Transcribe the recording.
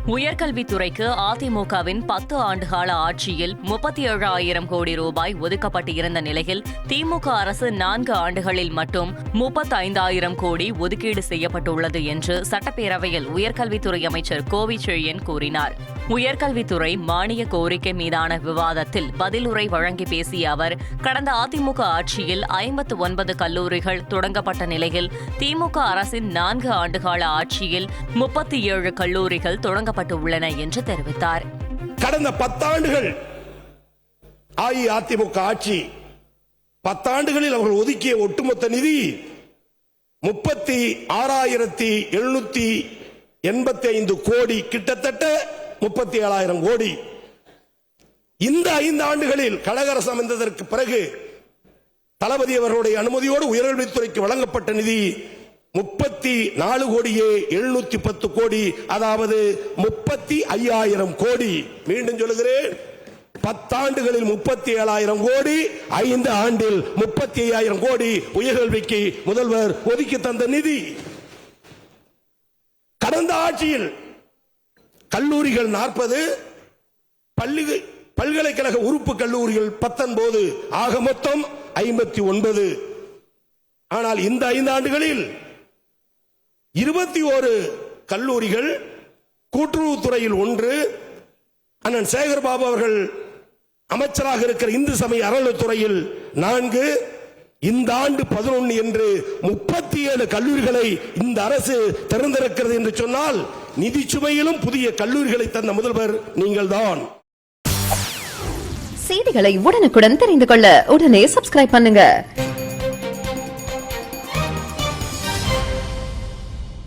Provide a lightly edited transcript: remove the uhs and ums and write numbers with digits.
உயர்கல்வித்துறைக்கு அதிமுகவின் 10 ஆண்டுகால ஆட்சியில் 37,000 கோடி ரூபாய் ஒதுக்கப்பட்டிருந்த நிலையில் திமுக அரசு 4 ஆண்டுகளில் மட்டும் 35,000 கோடி ஒதுக்கீடு செய்யப்பட்டுள்ளது என்று சட்டப்பேரவையில் உயர்கல்வித்துறை அமைச்சர் கோவி செழியன் கூறினார். உயர்கல்வித்துறை மானிய கோரிக்கை மீதான விவாதத்தில் பதிலுரை வழங்கி பேசிய அவர், கடந்த அதிமுக ஆட்சியில் 59 கல்லூரிகள் தொடங்கப்பட்ட நிலையில் திமுக அரசின் 4 ஆண்டுகால ஆட்சியில் 37 கல்லூரிகள் தொடங்கப்பட்டுள்ளன என்று தெரிவித்தார். கடந்த 10 ஆண்டுகள் அஇஅதிமுக ஆட்சி 10 ஆண்டுகளில் அவர்கள் ஒதுக்கிய ஒட்டுமொத்த நிதி 36,785 கோடி, கிட்டத்தட்ட 37,000 கோடி. இந்த 5 ஆண்டுகளில் கழக அரசு அமைந்ததற்கு பிறகு தளபதி அவர்களுடைய அனுமதியோடு உயர்கல்வித்துறைக்கு வழங்கப்பட்ட நிதி 34,710 கோடி, அதாவது 35,000 கோடி. மீண்டும் சொல்லுகிறேன், 10 ஆண்டுகளில் 37,000 கோடி, 5 ஆண்டில் 35,000 கோடி உயர்கல்விக்கு முதல்வர் ஒதுக்கி தந்த நிதி. கடந்த ஆட்சியில் கல்லூரிகள் 40, பல்கலைக்கழக உறுப்பு கல்லூரிகள் 19, ஆக மொத்தம் 59. ஆனால் இந்த 5 ஆண்டுகளில் 21 கல்லூரிகள், கூட்டுறவுத்துறையில் 1, அண்ணன் சேகர்பாபு அவர்கள் அமைச்சராக இருக்கிற இந்து சமய அறநிலையத்துறையில் 4, இந்த ஆண்டு 11 என்று 37 கல்லூரிகளை இந்த அரசு திறந்திருக்கிறது என்று சொன்னால், நிதி சுமையிலும் புதிய கல்லூரிகளை தந்த முதல்வர் நீங்கள்தான். செய்திகளை உடனுக்குடன் தெரிந்து கொள்ள உடனே சப்ஸ்கிரைப் பண்ணுங்க.